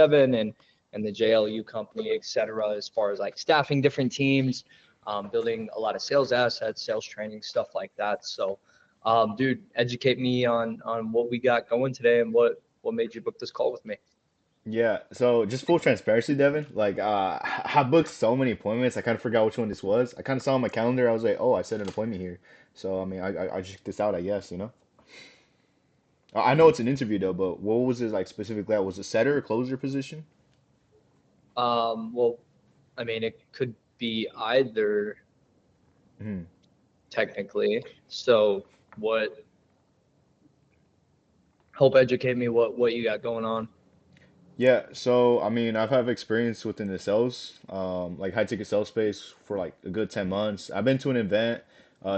7 and the JLU company, et cetera, as far as like staffing different teams, building a lot of sales assets, sales training, stuff like that. So, dude, educate me on what we got going today and what made you book this call with me. Yeah, so just full transparency, Devin. Like, I booked so many appointments, I kind of forgot which one this was. I kind of saw on my calendar, I was like, oh, I set an appointment here. So, I mean, I just checked this out, I guess, you know? I know it's an interview though, but what was it like specifically? Was it setter or closer position? Well, I mean, it could be either Hmm. technically. So, what help educate me what you got going on? Yeah, so I mean, I've had experience within the sales, like high ticket sales space for like a good 10 months. I've been to an event,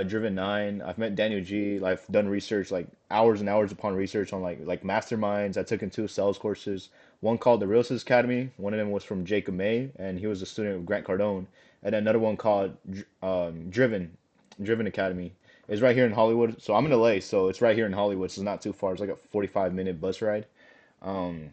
Driven Nine. I've met Daniel G. I've done research, like hours and hours upon research on like masterminds. I took in two sales courses, one called the Real Estate Academy. One of them was from Jacob May, and he was a student of Grant Cardone. And then another one called Driven Academy. It's right here in Hollywood. So I'm in LA, so it's right here in Hollywood. So it's not too far. It's like a 45-minute bus ride. Um,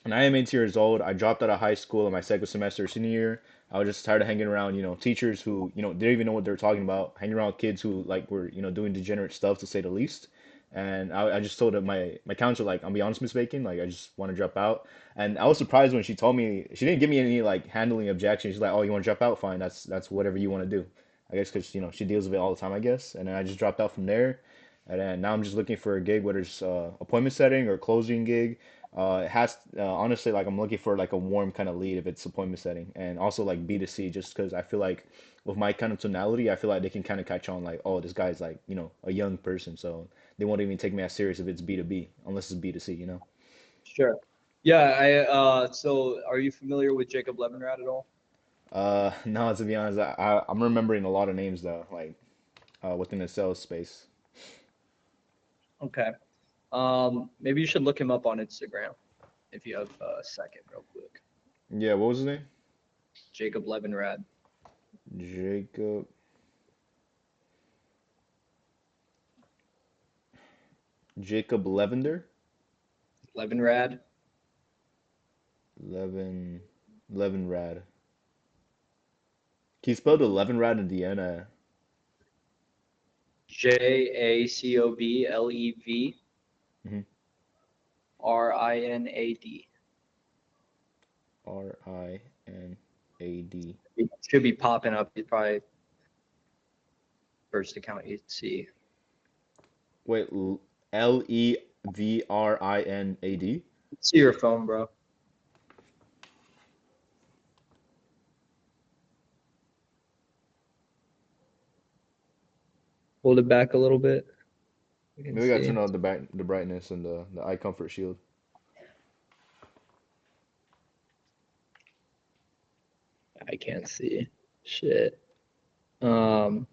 and I am 18 years old. I dropped out of high school in my second semester senior year. I was just tired of hanging around, teachers who, didn't even know what they were talking about, hanging around kids who like were, doing degenerate stuff to say the least. And I just told my counselor, like, I'll be honest, Miss Bacon, like I just want to drop out. And I was surprised when she told me she didn't give me any like handling objections. She's like, oh, you want to drop out? Fine, that's whatever you want to do. I guess because she deals with it all the time, I guess. And then I just dropped out from there. And then now I'm just looking for a gig, whether it's appointment setting or closing gig. It has honestly like I'm looking for like a warm kind of lead if it's appointment setting, and also like B2C, just because I feel like with my kind of tonality, I feel like they can kind of catch on like, oh, this guy's like a young person, so they won't even take me as serious if it's B2B unless it's B2C. Sure. Yeah, so are you familiar with Jacob Levinrad at all? No, to be honest, I'm remembering a lot of names though, like within the sales space. Okay. Maybe you should look him up on Instagram if you have a second, real quick. Yeah, what was his name? Jacob Levinrad. Jacob Jacob Levender. Levinrad. Levin Levinrad. Can you spell the Levinrad in the end? Mhm. JACOBLEVRINAD. Rinad. It should be popping up. It's probably first account you'd see. Wait, Levrinad? See your phone, bro. Hold it back a little bit. You can Maybe we gotta turn see. on the brightness and the eye comfort shield. I can't see. Shit. Um,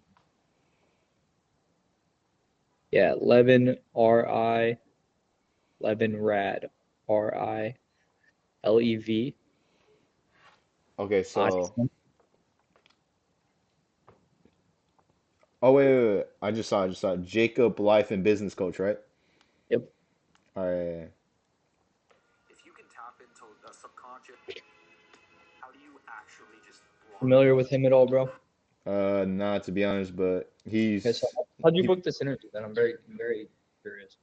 yeah, Levin Levinrad RILEV. Okay, so Awesome. oh wait. I just saw Jacob Life and Business Coach, right? Yep. All right. If you can tap into the subconscious, how do you actually just block Familiar with those? him at all, bro? Not to be honest, but Okay, so how'd you he book this interview? Then I'm very curious.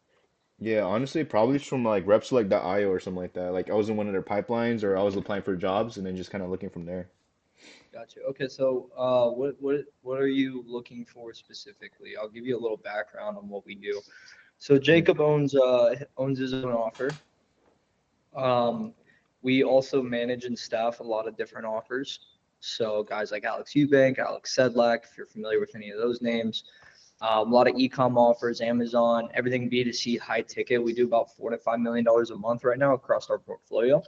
yeah, honestly, probably from like repselect.io or something like that. Like I was in one of their pipelines, or I was applying for jobs and then just kind of looking from there. Gotcha. Okay, so what are you looking for specifically? I'll give you a little background on what we do. So Mhm. Jacob owns his own offer. Um, we also manage and staff a lot of different offers. So guys like Alex Eubank, Alex Sedlak, if you're familiar with any of those names, a lot of e-com offers, Amazon, everything B2C, high ticket. We do about $4 to $5 million a month right now across our portfolio.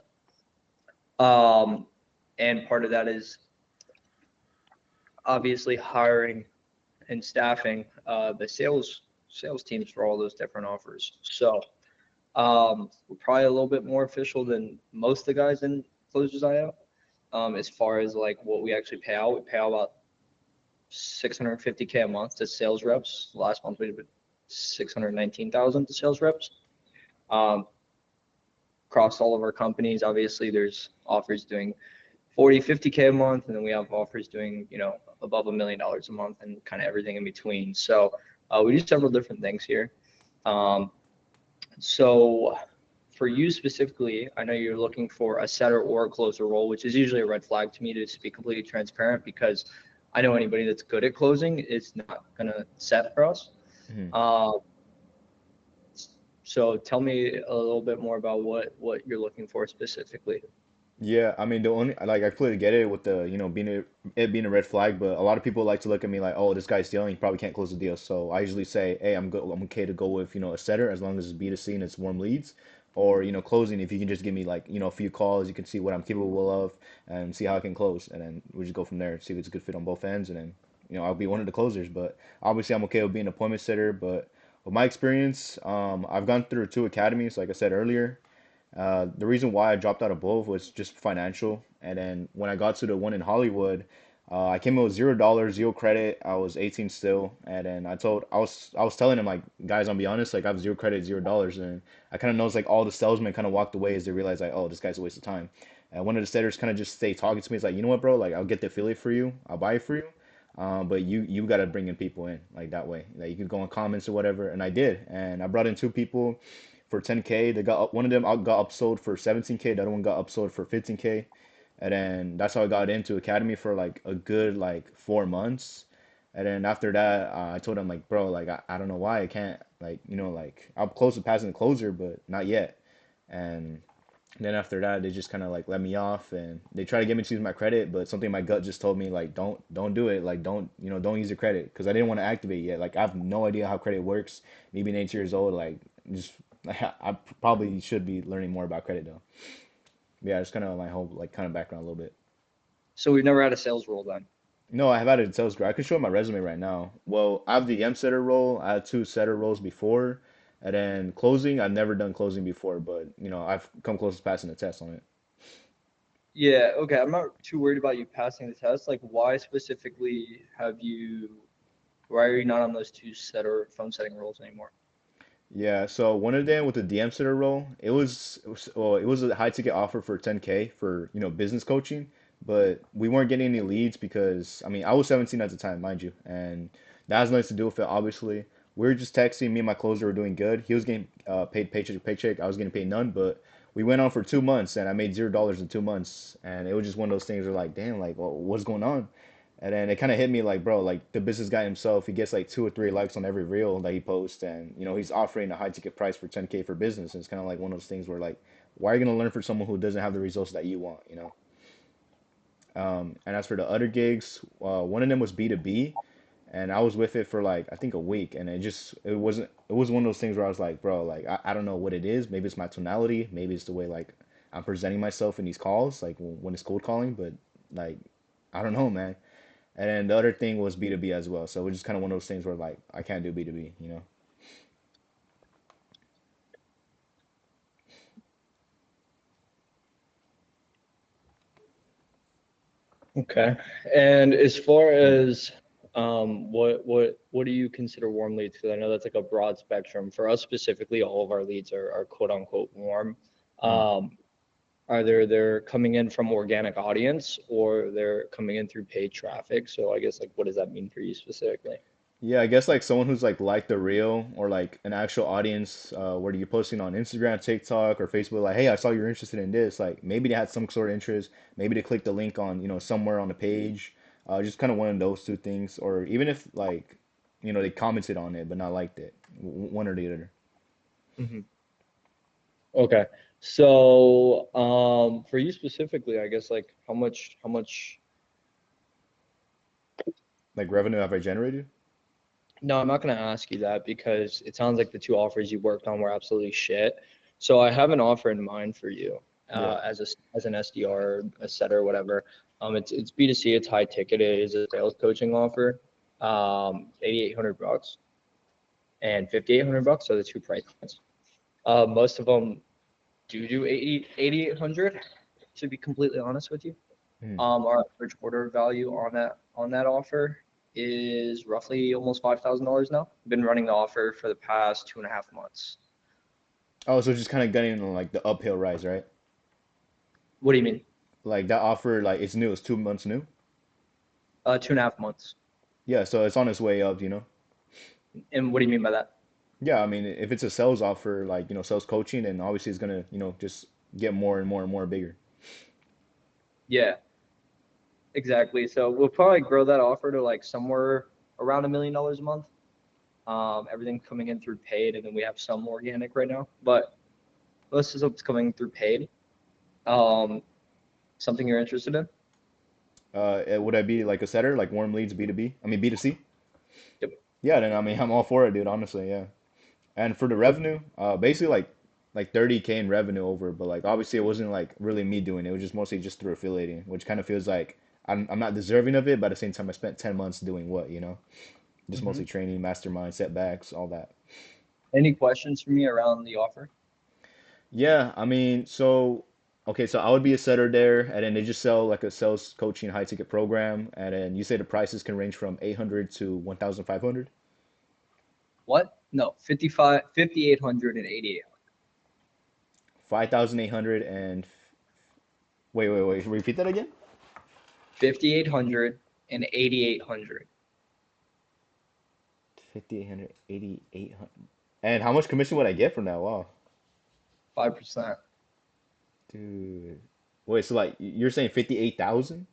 Um, and part of that is obviously hiring and staffing the sales teams for all those different offers. So we're probably a little bit more official than most of the guys in Closers IO. As far as like what we actually pay out, we pay out about 650K a month to sales reps. Last month we did 619,000 to sales reps. Um, across all of our companies. Obviously, there's offers doing 40, 50K a month, and then we have offers doing, above $1 million a month and kind of everything in between. So we do several different things here. Um, so for you specifically, I know you're looking for a setter or a closer role, which is usually a red flag to me, to be completely transparent, because I know anybody that's good at closing is not gonna set for us. Mhm. Uh, so tell me a little bit more about what you're looking for specifically. Yeah, I mean the only like I completely get it with the it being a red flag, but a lot of people like to look at me like, oh, this guy's stealing, he probably can't close the deal. So I usually say, hey, I'm good, I'm okay to go with a setter as long as it's B2C and it's warm leads, or closing if you can just give me like a few calls, you can see what I'm capable of and see how I can close, and then we just go from there, see if it's a good fit on both ends, and then I'll be one of the closers. But obviously I'm okay with being an appointment setter, but with my experience, I've gone through 2 academies, like I said earlier. The reason why I dropped out of both was just financial. And then when I got to the one in Hollywood, I came in with $0, zero credit. I was 18 still, and then I was telling him like, guys, I'll be honest, like I have zero credit, $0, and I kind of noticed like all the salesmen kind of walked away as they realized like, oh, this guy's a waste of time. And one of the setters kind of just stayed talking to me. He's like, you know what, bro? Like I'll get the affiliate for you, I'll buy it for you. But you got to bring in people in like that way. Like you could go in comments or whatever, and I did, and I brought in two people for 10K. They got one of them got upsold for 17K. The other one got upsold for 15K. And then that's how I got into Academy for like a good like 4 months. And then after that, I told him like, bro, like I don't know why I can't like like I'm close to passing the closer, but not yet. And then after that, they just kind of like let me off, and they try to get me to use my credit, but something in my gut just told me like, don't do it, like don't use your credit, because I didn't want to activate yet. Like I have no idea how credit works. Me being 18 years old, like just I probably should be learning more about credit though. Yeah, it's kind of my whole like kind of background a little bit. So we've never had a sales role then. No, I have had it in sales grade. I can show my resume right now. Well, I have the M setter role. I had two setter roles before, and then closing. I've never done closing before, but I've come close to passing the test on it. Yeah, okay. I'm not too worried about you passing the test. Like, why are you not on those two setter phone setting roles anymore? Yeah, so one of them with the DM sitter role, it was a high ticket offer for 10K for, business coaching, but we weren't getting any leads because I mean, I was 17 at the time, mind you, and that has nothing to do with it, obviously. We were just texting, me and my closer were doing good. He was getting paid paycheck to paycheck, I was getting paid none, but we went on for 2 months and I made $0 in 2 months, and it was just one of those things where like, damn, like, well, what's going on? And then it kind of hit me like, bro, like the business guy himself, he gets like two or three likes on every reel that he posts, and he's offering a high ticket price for 10K for business. And it's kind of like one of those things where like, why are you gonna learn from someone who doesn't have the results that you want? And as for the other gigs, one of them was B2B, and I was with it for like I think a week, and it was one of those things where I was like, bro, like I don't know what it is. Maybe it's my tonality, maybe it's the way like I'm presenting myself in these calls, like when it's cold calling, but like I don't know, man. And then the other thing was B2B as well. So it was just kind of one of those things where like I can't do B2B. Okay. And as far as what do you consider warm leads? Because I know that's like a broad spectrum. For us specifically, all of our leads are quote unquote warm. Mm. Um, Either they're coming in from organic audience or they're coming in through paid traffic. So I guess like what does that mean for you specifically? Yeah, I guess like someone who's like the real or like an actual audience, where you're posting on Instagram, TikTok, or Facebook, like, hey, I saw you're interested in this. Like maybe they had some sort of interest, maybe they clicked the link on, somewhere on the page. Just kind of one of those two things, or even if like, they commented on it but not liked it, one or the other. Mhm. Okay. So, for you specifically, I guess like how much, Like revenue have I generated? no, I'm not gonna ask you that because it sounds like the two offers you worked on were absolutely shit. So I have an offer in mind for you, Yeah. as an SDR, a setter, whatever. It's B2C, it's high ticket, it is a sales coaching offer. 8,800 bucks and 5,800 bucks are the two price points. Most of them do 8,800, to be completely honest with you. Mm. Our average order value on that offer is roughly almost $5,000 now. Been running the offer for the past 2.5 months. Oh, so just kind of gunning on like the uphill rise, right? What do you mean? Like that offer, like it's new, it's 2 months new. 2.5 months. Yeah, so it's on its way up, And what do you mean by that? Yeah, I mean, if it's a sales offer, like, sales coaching, then obviously it's gonna, just get more and more and more bigger. Yeah, exactly. So we'll probably grow that offer to like somewhere around $1 million a month. Everything coming in through paid, and then we have some organic right now, but most of it's coming through paid. Um, Something you're interested in? Would I be like a setter, like warm leads B2B? I mean B2C? Yep. Yeah, then I mean I'm all for it, dude, honestly, yeah. And for the revenue, basically like 30K in revenue over, but like obviously it wasn't like really me doing it. It was just mostly just through affiliating, which kind of feels like I'm not deserving of it, but at the same time I spent 10 months doing what? Just Hmm. mostly training, mastermind, setbacks, all that. Any questions for me around the offer? Yeah, I mean, so okay, so I would be a setter there, and then they just sell like a sales coaching high ticket program, and then you say the prices can range from 800 to 1,500, What? No, 55, 5,800 and 88. 5,800 and wait, repeat that again? 5,800 and 8,800. 5,800, 8,800. And how much commission would I get from that? Wow. 5%. Dude. Wait, so like you're saying 58,000?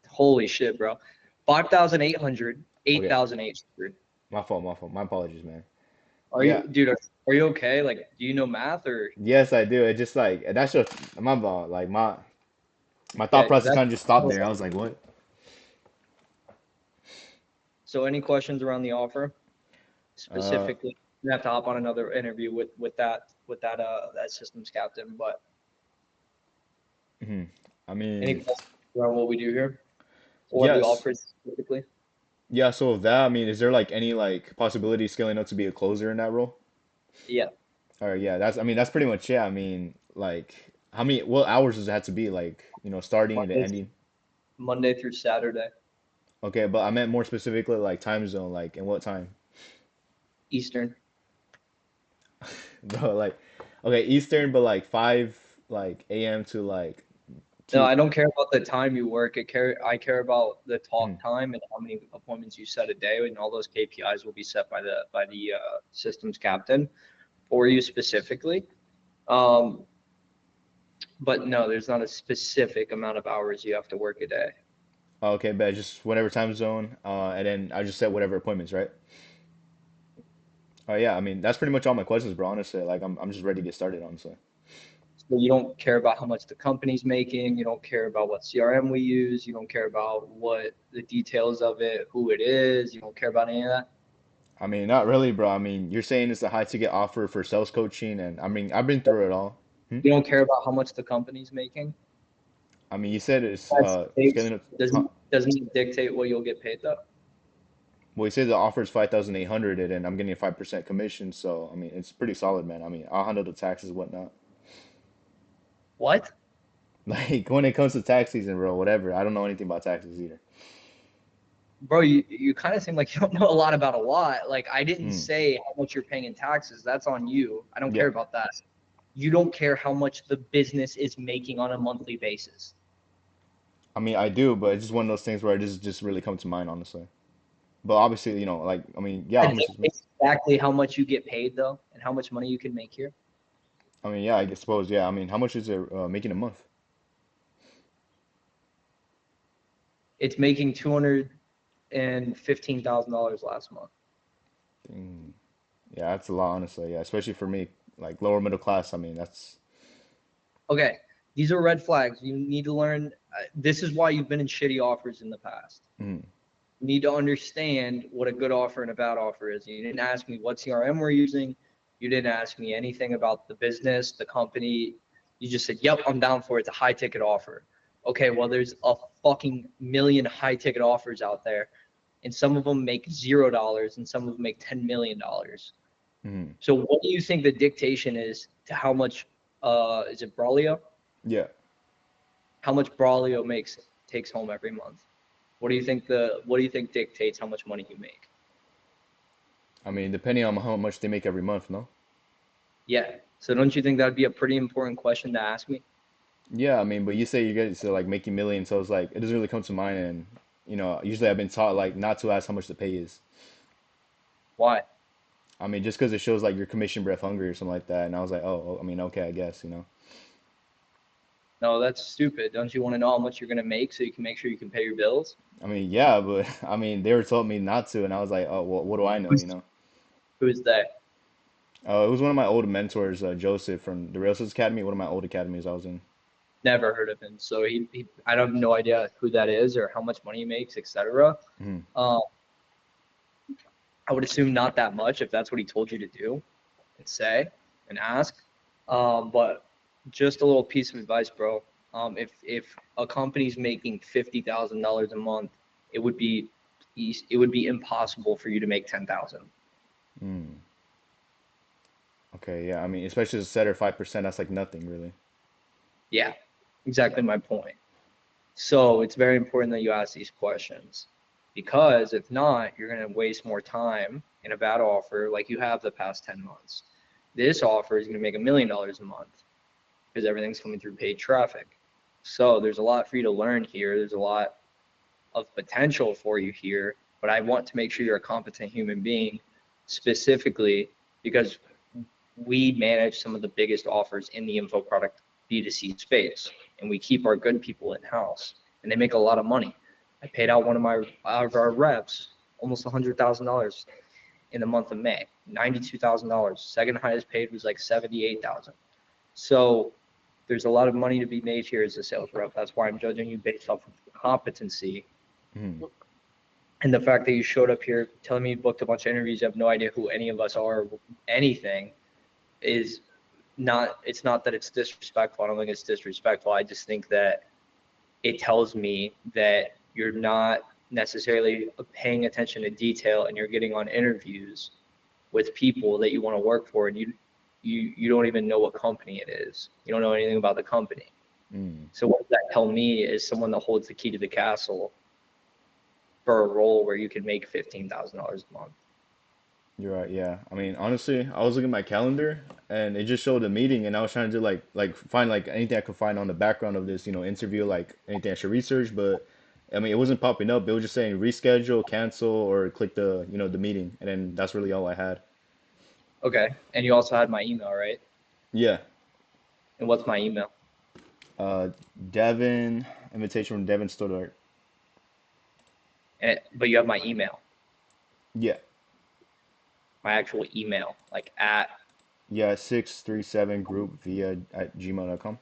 Holy shit, bro. 5,800, eight Okay, thousand eight hundred. my fault, my fault. My apologies, man. Are Yeah. you, dude, are you okay? Like, do you know math or? Yes, I do. It just like that's just my fault. Like my thought Okay, because process that's. kind of just stopped there. I was like, what? So any questions around the offer Uh, specifically? You have to hop on another interview with that systems captain. But mhm. I any mean, questions around what we do here or the yes. offer specifically? Yeah, so with that, I mean, is there like any like possibility scaling up to be a closer in that role? Yeah, Or yeah, I mean, that's pretty much it. I mean, like what hours does it have to be? Like, starting and Monday, ending? Monday through Saturday, Okay, but I meant more specifically like time zone, like in what time? Eastern. No, like okay, Eastern, but like 5 like AM to like No, 2. I don't care about the time you work. I care about the Mm. talk time and how many appointments you set a day, and all those KPIs will be set by the systems captain for you specifically. Um, but no, there's not a specific amount of hours you have to work a day. Okay, but just whatever time zone, and then I just set whatever appointments, right? Oh yeah, I mean that's pretty much all my questions, bro. Honestly, like I'm just ready to get started, honestly. So you don't care about how much the company's making. You don't care about what CRM we use. You don't care about what the details of it, who it is. You don't care about any of that. I mean, not really, bro. I mean, you're saying it's a high ticket offer for sales coaching, and I mean, I've been through it all. Hmm? You don't care about how much the company's making. I mean, you said it's That's scaling up. Huh? doesn't it dictate what you'll get paid though? Well, you said the offer is 5,800, and I'm getting a 5% commission. So I mean, it's pretty solid, man. I mean, I'll handle the taxes, whatnot. What? Like when it comes to tax season, bro, whatever. I don't know anything about taxes either. Bro, you kind of seem like you don't know a lot about a lot. Like I didn't Hmm. say how much you're paying in taxes. That's on you. I don't care Yeah. about that. You don't care how much the business is making on a monthly basis. I mean, I do, but it's just one of those things where it just really come to mind, honestly. But obviously, like I mean, yeah, how That much is? dictates exactly how much you get paid though, and how much money you can make here. I mean, yeah, I suppose, yeah. I mean, how much is it making a month? It's making $215,000 last month. Mm, yeah, that's a lot, honestly. Yeah, especially for me, like lower middle class. I mean, that's. Okay, these are red flags. You need to learn. This is why you've been in shitty offers in the past. Mm, You need to understand what a good offer and a bad offer is. You didn't ask me what CRM we're using. You didn't ask me anything about the business, the company. You just said, "Yep, I'm down for it. It's a high ticket offer." Okay, well, there's a fucking million high ticket offers out there, and some of them make $0 and some of them make $10 million. mm, So, what do you think the dictation is to how much? Is it Braulio? yeah. How much Braulio takes home every month? What do you think dictates how much money you make? I mean, depending on how much they make every month, no? Yeah. So don't you think that'd be a pretty important question to ask me? Yeah, I mean, but you say you guys to like making millions, so it's like it doesn't really come to mind. And usually I've been taught like not to ask how much the pay is. Why? I mean, just because it shows like your commission breath hungry or something like that. And I was like, I mean, okay, I guess, No, that's stupid. Don't you want to know how much you're gonna make so you can make sure you can pay your bills? I mean, yeah, but I mean, they were told me not to, and I was like, oh, well, what do I know, Who's who's that? It was one of my old mentors, Joseph from the Real Estate Academy, one of my old academies I was in. Never heard of him. So I have no idea who that is or how much money he makes, etc. Mhm. Um, I would assume not that much if that's what he told you to do and say and ask. But just a little piece of advice, bro. If a company's making $50,000 a month, it would be it would be impossible for you to make 10,000. Mm. Okay, yeah, I mean, especially as a setter, 5%, that's like nothing really. Yeah, exactly my point. So it's very important that you ask these questions because if not, you're going to waste more time in a bad offer like you have the past 10 months. This offer is going to make $1 million a month because everything's coming through paid traffic. So there's a lot for you to learn here. There's a lot of potential for you here, but I want to make sure you're a competent human being specifically because we manage some of the biggest offers in the info product B2C space, and we keep our good people in house, and they make a lot of money. I paid out one of our reps almost $100,000 in the month of May, $92,000. Second highest paid was like 78,000. So there's a lot of money to be made here as a sales rep. That's why I'm judging you based off of competency Mhm. and the fact that you showed up here telling me you booked a bunch of interviews, you have no idea who any of us are, anything is not, it's not that it's disrespectful. I don't think it's disrespectful. I just think that it tells me that you're not necessarily paying attention to detail and you're getting on interviews with people that you want to work for and you don't even know what company it is. You don't know anything about the company. Mm. So what does that tell me is someone that holds the key to the castle for a role where you could make $15,000 a month. You're right, yeah. I mean, honestly, I was looking at my calendar and it just showed a meeting and I was trying to do like find like anything I could find on the background of this, interview, like anything I should research, but I mean, it wasn't popping up. It was just saying reschedule, cancel, or click the meeting, and then that's really all I had. Okay. And you also had my email, right? Yeah. And what's my email? Uh, Devin, invitation from Devin Stoddart. But you have my email, Yeah. my actual email, like at Yeah, 637 group via at gmail.com.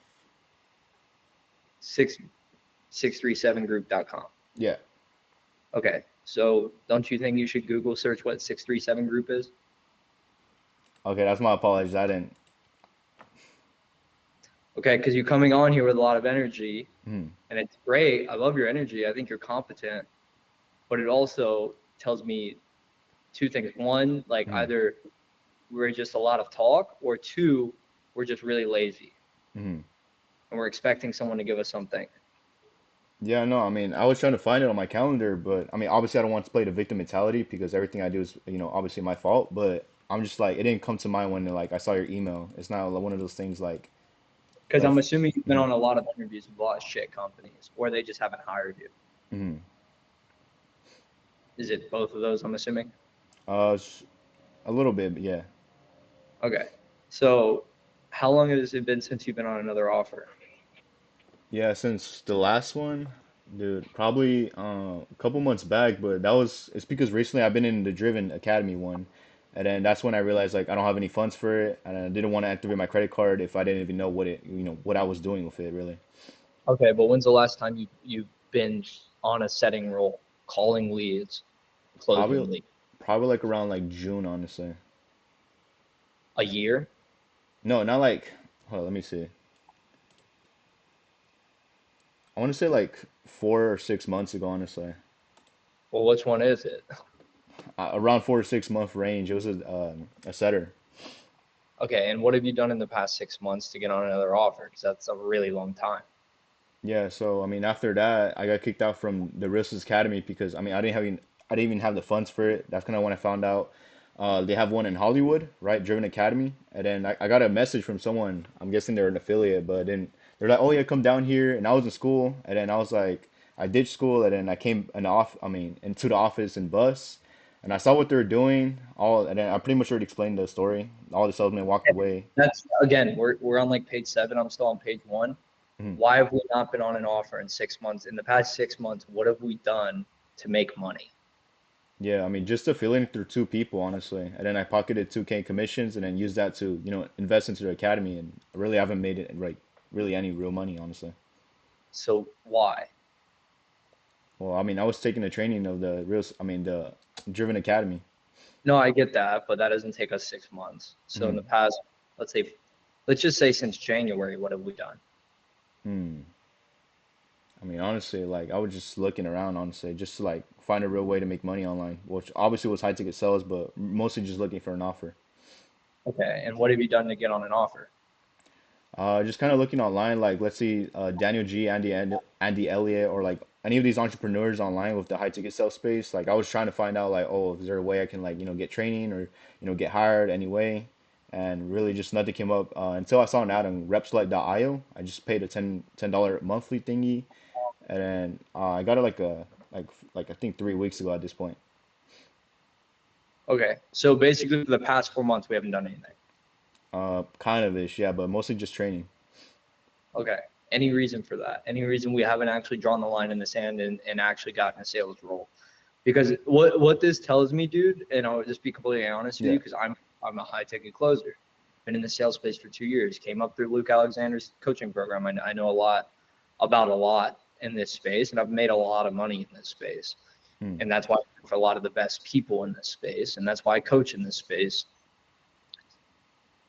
6637group.com. Yeah. Okay. So don't you think you should Google search what 637 group is? Okay, that's my apologies. I didn't. Okay, because you're coming on here with a lot of energy Hmm. and it's great. I love your energy. I think you're competent, but it also tells me two things. One, like Hmm. either we're just a lot of talk, or two, we're just really lazy Hmm. and we're expecting someone to give us something. Yeah, no, I mean, I was trying to find it on my calendar, but I mean, obviously, I don't want to play the victim mentality because everything I do is, obviously my fault. But I'm just like, it didn't come to mind when like I saw your email. It's not one of those things like Because that. I'm assuming you've been Mhm. on a lot of interviews with a lot of shit companies, or they just haven't hired you. Mhm. Is it both of those, I'm assuming? S- a little bit, but yeah. Okay. So how long has it been since you've been on another offer? Yeah, since the last one, dude, probably a couple months back, but it's because recently I've been in the Driven Academy one, and then that's when I realized like I don't have any funds for it, and I didn't want to activate my credit card if I didn't even know what I was doing with it really. Okay, but when's the last time you've been on a setting role, calling leads, Probably closing leads? probably like around like June, honestly. A year? No, not like, hold on, let me see. I want to say like 4 or 6 months ago, honestly. Well, which one is it? Around 4 to 6 month range. It was a setter. Okay, and what have you done in the past 6 months to get on another offer? Because that's a really long time. Yeah, so I mean, after that, I got kicked out from the Real Academy because I mean, I didn't even have the funds for it. That's kind of when I found out. They have one in Hollywood, right? Driven Academy. And then I got a message from someone. I'm guessing they're an affiliate, but then they're like, "Oh yeah, come down here." And I was in school, and then I was like, I ditched school, and then I came into the office and bus, and I saw what they were doing. And then I pretty much already explained the story. All the salesmen walked away. That's again, we're on like page 7. I'm still on page 1. Mhm. Why have we not been on an offer in 6 months? In the past 6 months, what have we done to make money? Yeah, I mean, just affiliating through two people, honestly. And then I pocketed 2K commissions and then used that to, invest into the academy. And I really haven't made it like really any real money, honestly. So why? Well, I mean, I was taking the training of the Driven Academy. No, I get that, but that doesn't take us 6 months. So in Hmm. the past, let's just say since January, what have we done? Hmm. I mean, honestly, like I was just looking around, honestly, just to like find a real way to make money online, which obviously was high ticket sales, but mostly just looking for an offer. Okay, and what have you done to get on an offer? Just kind of looking online, like let's see, Daniel G, Andy Elliott, or like any of these entrepreneurs online with the high ticket sales space. Like I was trying to find out, like, oh, is there a way I can like get training or get hired anyway? And really, just nothing came up until I saw an ad on repselect.io. I just paid a $10 monthly thingy, and then I got it like I think 3 weeks ago at this point. Okay, so basically for the past 4 months, we haven't done anything. Kind of ish, yeah, but mostly just training. Okay, any reason for that? Any reason we haven't actually drawn the line in the sand and actually gotten a sales role? Because what this tells me, dude, and I'll just be completely honest with Yeah. you, because I'm a high ticket closer. Been in the sales space for 2 years. Came up through Luke Alexander's coaching program. I know a lot about a lot in this space, and I've made a lot of money in this space. Hmm. And that's why I work for a lot of the best people in this space, and that's why I coach in this space.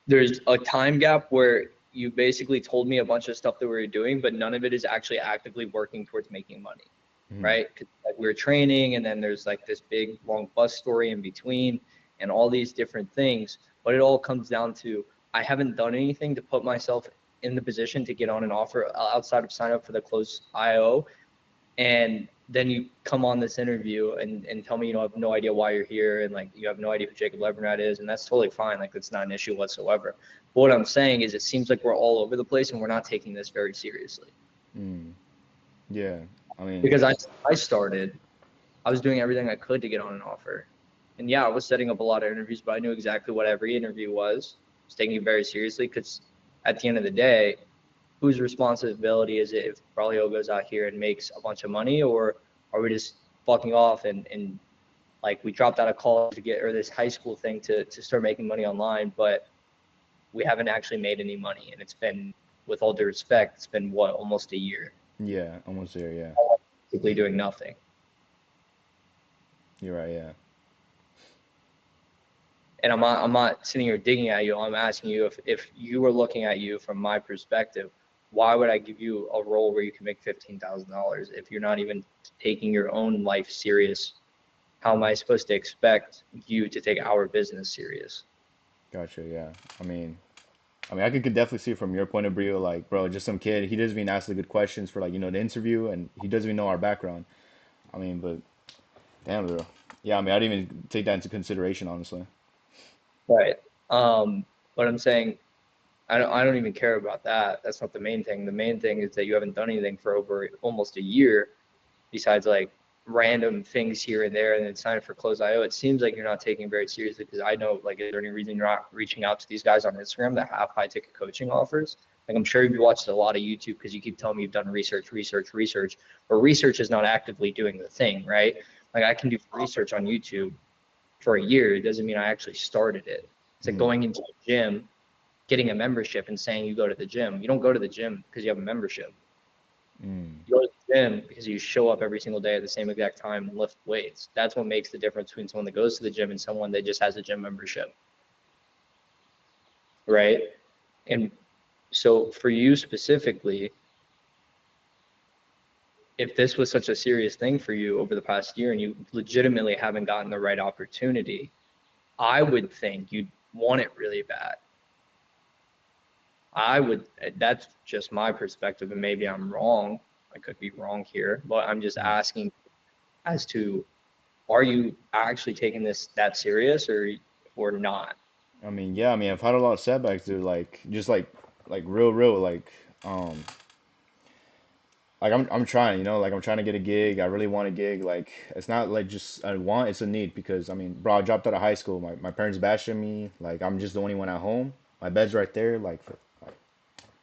There's a time gap where you basically told me a bunch of stuff that we were doing, but none of it is actually actively working towards making money, Hmm. right? 'Cause, like, we were training, and then there's like this big long bus story in between, and all these different things. But it all comes down to I haven't done anything to put myself in the position to get on an offer outside of sign up for the closed IO. And then you come on this interview and tell me you have no idea why you're here, and like you have no idea who Jacob Levernat is, and that's totally fine. Like that's not an issue whatsoever. But what I'm saying is it seems like we're all over the place and we're not taking this very seriously. Hmm. Yeah. I mean, Because I was doing everything I could to get on an offer. And yeah, I was setting up a lot of interviews, but I knew exactly what every interview was. I was taking it very seriously because at the end of the day, whose responsibility is it if Braulio goes out here and makes a bunch of money, or are we just fucking off and like we dropped out of college to get, or this high school thing to start making money online, but we haven't actually made any money. And it's been, with all due respect, it's been what, almost a year, yeah, almost there. Yeah, basically doing nothing. you're right. Yeah. And I'm not sitting here digging at you. I'm asking you if you were looking at you from my perspective, why would I give you a role where you can make $15,000 if you're not even taking your own life serious? How am I supposed to expect you to take our business serious? Gotcha. Yeah. I mean, I could definitely see from your point of view, like, bro, just some kid. He doesn't even ask the good questions for like the interview, and he doesn't even know our background. I mean, but damn, bro. Yeah. I mean, I didn't even take that into consideration, honestly. Right. But I'm saying I don't even care about that. That's not the main thing. The main thing is that you haven't done anything for over almost a year besides like random things here and there and then sign up for close IO. It seems like you're not taking it very seriously, because I know, like, is there any reason you're not reaching out to these guys on Instagram that have high ticket coaching offers? Like, I'm sure you've watched a lot of YouTube because you keep telling me you've done research, but research is not actively doing the thing, right? Like I can do research on YouTube for a year. It doesn't mean I actually started it. It's like Hmm. going into a gym, getting a membership and saying you go to the gym. You don't go to the gym because you have a membership. Hmm. You go to the gym because you show up every single day at the same exact time and lift weights. That's what makes the difference between someone that goes to the gym and someone that just has a gym membership, right? And so for you specifically, if this was such a serious thing for you over the past year and you legitimately haven't gotten the right opportunity, I would think you'd want it really bad. That's just my perspective, and maybe I'm wrong. I could be wrong here, but I'm just Hmm. asking as to, are you actually taking this that serious, or or not? I mean, yeah, I mean, I've had a lot of setbacks, dude. Like, just like real, um, I'm trying, like I'm trying to get a gig. I really want a gig. Like, it's not like just a want, it's a need because I mean, bro, I dropped out of high school. My parents bashing me. Like, I'm just the only one at home. My bed's right there. Like,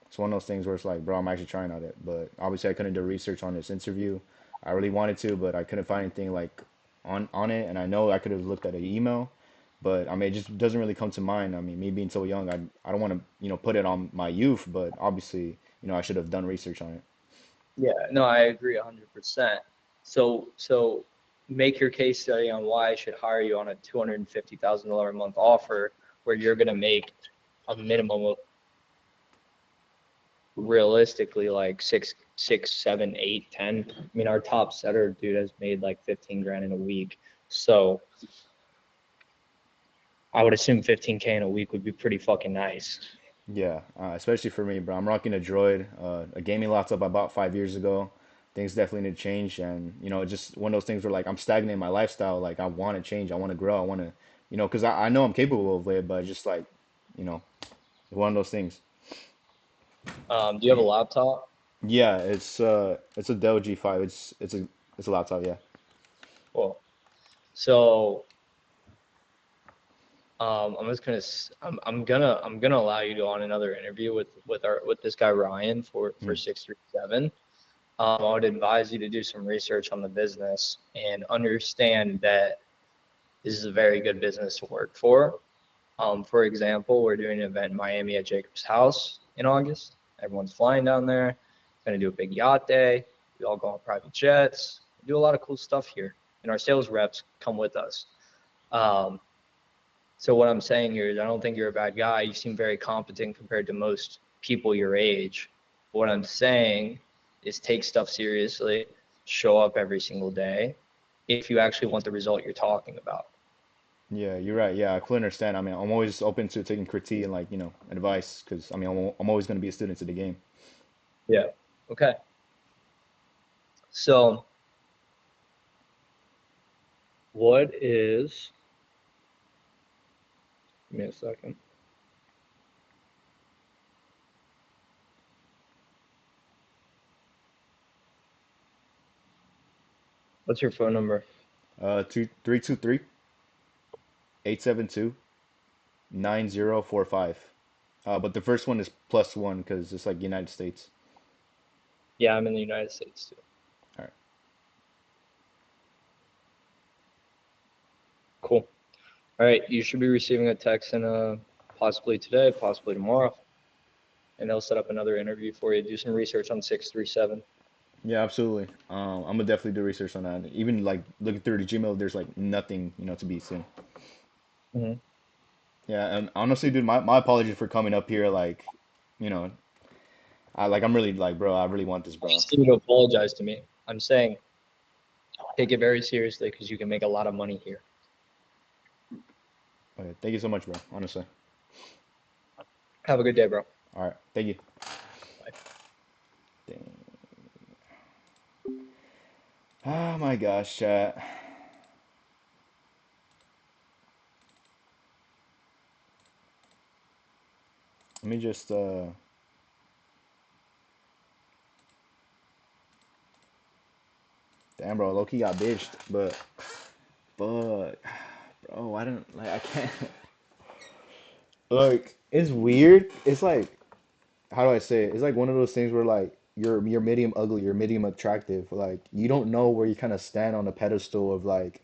it's one of those things where it's like, bro, I'm actually trying on it. But obviously, I couldn't do research on this interview. I really wanted to, but I couldn't find anything like on it. And I know I could have looked at an email, but I mean, it just doesn't really come to mind. I mean, me being so young, I don't want to, put it on my youth, but obviously, I should have done research on it. Yeah, no, I agree 100%. So make your case study on why I should hire you on a $250,000 a month offer where you're gonna make a minimum of realistically like six, seven, eight, 10. I mean, our top setter dude has made like 15 grand in a week. So I would assume 15K in a week would be pretty fucking nice. Yeah, especially for me, bro. I'm rocking a Droid, a gaming laptop I bought 5 years ago. Things definitely need to change, and it's just one of those things where like I'm stagnant in my lifestyle. Like I want to change, I want to grow, I want to, because I know I'm capable of it, but just like, you know, one of those things. Do you have a laptop? Yeah, it's a Dell G5. It's a laptop. Yeah. Well, so I'm gonna allow you to on another interview with this guy Ryan for Hmm. 637. I would advise you to do some research on the business and understand that this is a very good business to work for. For example, we're doing an event in Miami at Jacob's house in August. Everyone's flying down there. Going to do a big yacht day. We all go on private jets. We do a lot of cool stuff here, and our sales reps come with us. Um, so what I'm saying here is I don't think you're a bad guy. You seem very competent compared to most people your age. What I'm saying is take stuff seriously, show up every single day if you actually want the result you're talking about. Yeah, you're right. Yeah, I fully understand. I mean, I'm always open to taking critique and like, advice because I mean, I'm always going to be a student to the game. Yeah. Okay. So what is, give me a second. What's your phone number? 323-872-9045. But the first one is +1 because it's like United States. Yeah, I'm in the United States too. All right. Cool. All right. You should be receiving a text in possibly today, possibly tomorrow, and they'll set up another interview for you. Do some research on 637. Yeah, absolutely. I'm gonna definitely do research on that. Even like looking through the Gmail, there's like nothing, to be seen. Mm-hmm. Yeah, and honestly, dude, my apologies for coming up here. Like, you know, I'm really like, bro, I really want this, bro. You to apologize to me. I'm saying take it very seriously because you can make a lot of money here. Okay, thank you so much, bro. Honestly. Have a good day, bro. All right, thank you. Bye. Dang. Oh my gosh, chat. Let me just damn, bro, Loki got bitched, but fuck, bro, I don't like, I can't. Like, it's weird. It's like, how do I say it? It's like one of those things where like you're medium ugly, you're medium attractive. Like you don't know where you kind of stand on the pedestal of like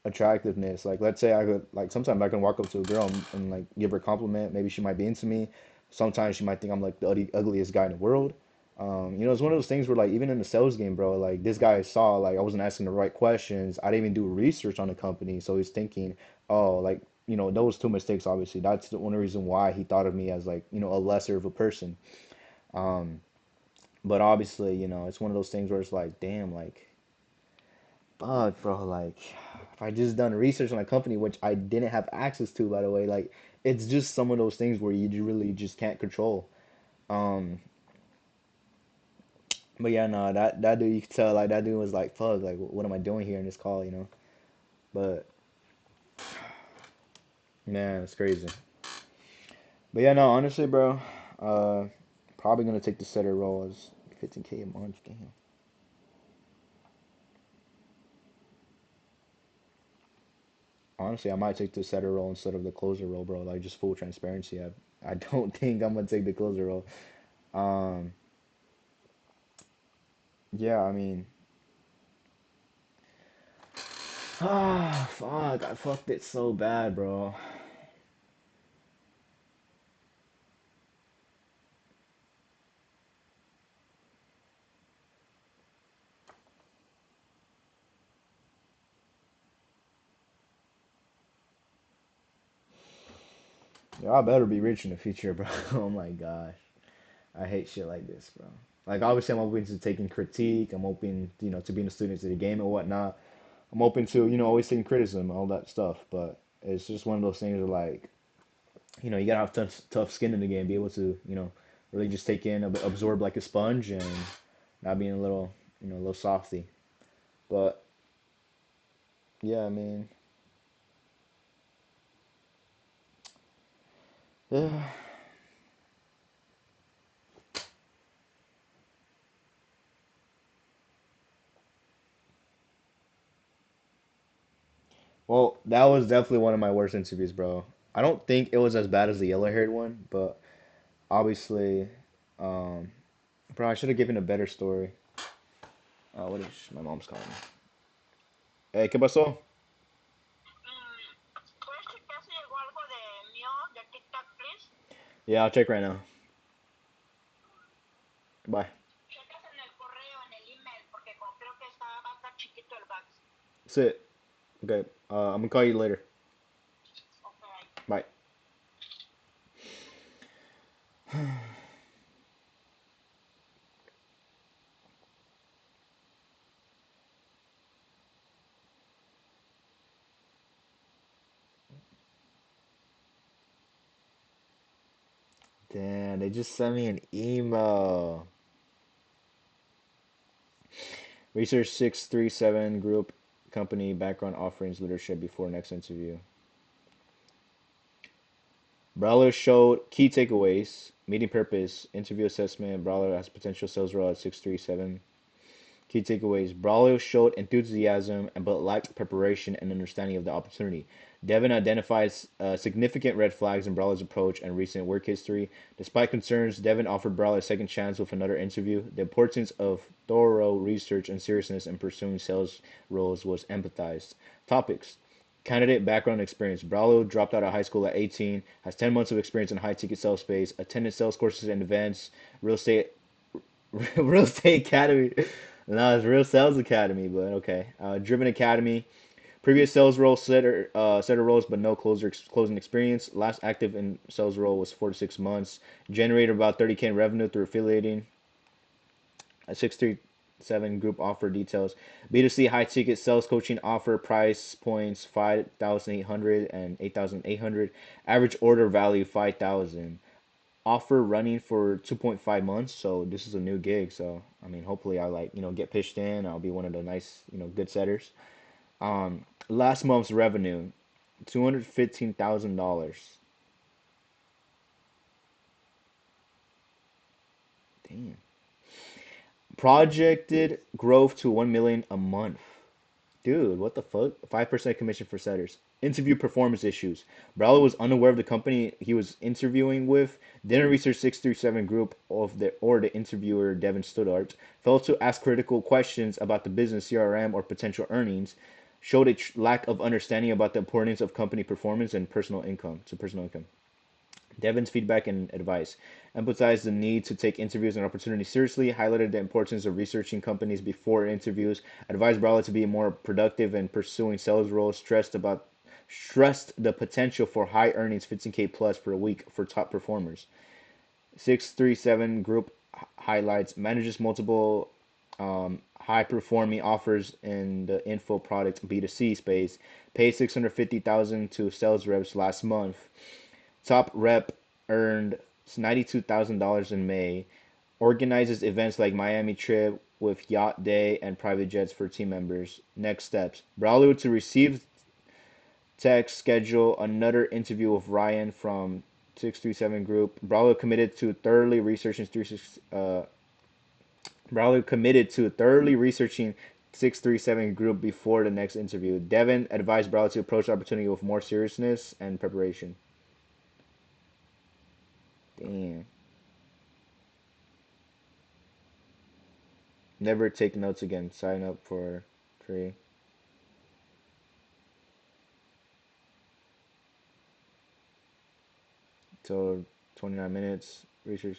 attractiveness. Like let's say I could like sometimes I can walk up to a girl and like give her a compliment. Maybe she might be into me. Sometimes she might think I'm like the ugliest guy in the world. It's one of those things where like even in the sales game, bro, like this guy saw like I wasn't asking the right questions. I didn't even do research on the company, so he's thinking, oh, like those two mistakes. Obviously, that's the only reason why he thought of me as like a lesser of a person. Um, but obviously, it's one of those things where it's like, damn, like, fuck, bro, like, if I just done research on a company, which I didn't have access to, by the way, like, it's just some of those things where you really just can't control. Um, but yeah, no, that dude, you could tell, like, that dude was like, fuck, like, what am I doing here in this call, But Man, it's crazy. But yeah, no, honestly, bro, uh, probably gonna take the setter role as 15K a month. Damn. Honestly, I might take the setter role instead of the closer role, bro. Like just full transparency. I don't think I'm gonna take the closer role. Um, yeah, I mean, ah, fuck, I fucked it so bad, bro. Yeah, I better be rich in the future, bro. Oh my gosh, I hate shit like this, bro. Like obviously, I'm open to taking critique. I'm open, to being a student to the game and whatnot. I'm open to, always taking criticism, all that stuff. But it's just one of those things where, like, you gotta have tough skin in the game, be able to, really just take in, absorb like a sponge, and not being a little, a little softy. But yeah, I mean, yeah. Well, that was definitely one of my worst interviews, bro. I don't think it was as bad as the yellow-haired one, but obviously, um, bro, I should have given a better story. What is my mom's calling me? Hey, ¿qué pasó? ¿Puedes checar si llegó algo de mío de TikTok, please? Yeah, I'll check right now. Bye. Checas en el correo, en el email, porque creo que está bastante chiquito el box. That's it. Okay. I'm gonna call you later. Okay. Bye. Damn, they just sent me an email. Research 637 group company background offerings leadership before next interview. Brawler showed key takeaways, meeting purpose, interview assessment. Brawler has potential sales role at 637. Key takeaways: Brawler showed enthusiasm but lacked preparation and understanding of the opportunity. Devin identifies significant red flags in Brawler's approach and recent work history. Despite concerns, Devin offered Brawler a second chance with another interview. The importance of thorough research and seriousness in pursuing sales roles was empathized. Topics: Candidate background experience. Brawler dropped out of high school at 18, has 10 months of experience in high ticket sales space, attended sales courses in advance, real estate Real Estate Academy. No, it's Real Sales Academy, but okay. Driven Academy. Previous sales role setter roles, but no closing experience. Last active in sales role was 4 to 6 months. Generated about 30K in revenue through affiliating. A 637 group offer details. B2C high ticket sales coaching offer price points 5,800 and 8,800. Average order value 5,000. Offer running for 2.5 months, so this is a new gig. So I mean, hopefully I like get pitched in. I'll be one of the nice good setters. Last month's revenue, $215,000. Damn. Projected growth to 1 million a month. Dude, what the fuck? 5% commission for setters. Interview performance issues. Brawler was unaware of the company he was interviewing with. Didn't research 637 group of the or the interviewer Devin Stoddart. Failed to ask critical questions about the business CRM or potential earnings. Showed a lack of understanding about the importance of company performance and personal income. Devin's feedback and advice: emphasized the need to take interviews and opportunities seriously, highlighted the importance of researching companies before interviews, advised Brawler to be more productive in pursuing sales roles, stressed the potential for high earnings 15K plus per week for top performers. 637 group highlights: manages multiple high performing offers in the info product B2C space, paid 650,000 to sales reps last month. Top rep earned $92,000 in May. Organizes events like Miami trip with yacht day and private jets for team members. Next steps: Brawler to receive Text schedule another interview with Ryan from 637 Group. Brawler committed to thoroughly researching 637 Group before the next interview. Devin advised Brawler to approach the opportunity with more seriousness and preparation. Damn. Never take notes again. Sign up for free. So 29 minutes. Research.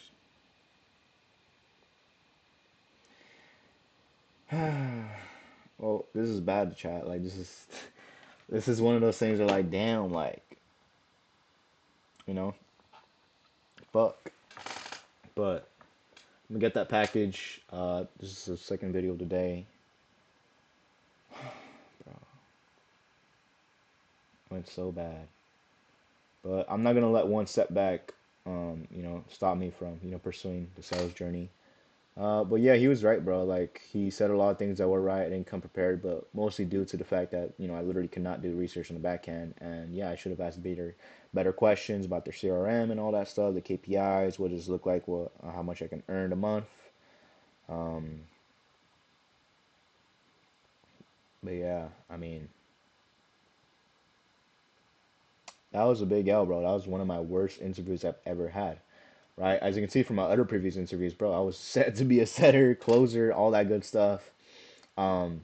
Well, this is bad, chat. Like this is one of those things where like, damn, like, you know, fuck. But I'm gonna get that package. This is the second video of the day. Bro, went so bad. But I'm not gonna let one setback, stop me from, pursuing the sales journey. But yeah, he was right, bro. Like he said a lot of things that were right. I didn't come prepared, but mostly due to the fact that I literally could not do research on the back end. And yeah, I should have asked better questions about their CRM and all that stuff, the KPIs, what does it look like, how much I can earn a month. Um, but yeah, I mean, that was a big L, bro. That was one of my worst interviews I've ever had. Right, as you can see from my other previous interviews, bro, I was set to be a setter, closer, all that good stuff. Um,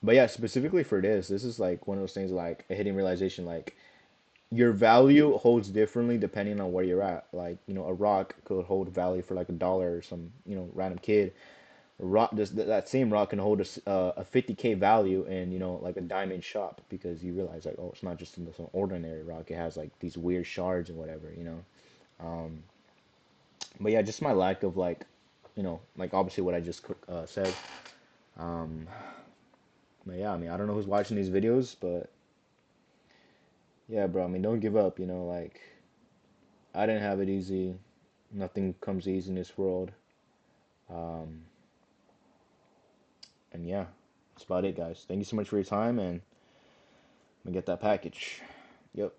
But yeah, specifically for this is like one of those things like a hitting realization like your value holds differently depending on where you're at. Like, a rock could hold value for like $1 or some, random kid. A rock, that same rock can hold a 50K value in, like a diamond shop because you realize like, oh, it's not just some ordinary rock. It has like these weird shards and whatever. Um, but yeah, just my lack of like, like obviously what I just said. Um, but yeah, I mean, I don't know who's watching these videos, but yeah, bro. I mean, don't give up, like I didn't have it easy. Nothing comes easy in this world. Um, and yeah, that's about it, guys. Thank you so much for your time, and I'm gonna get that package. Yep.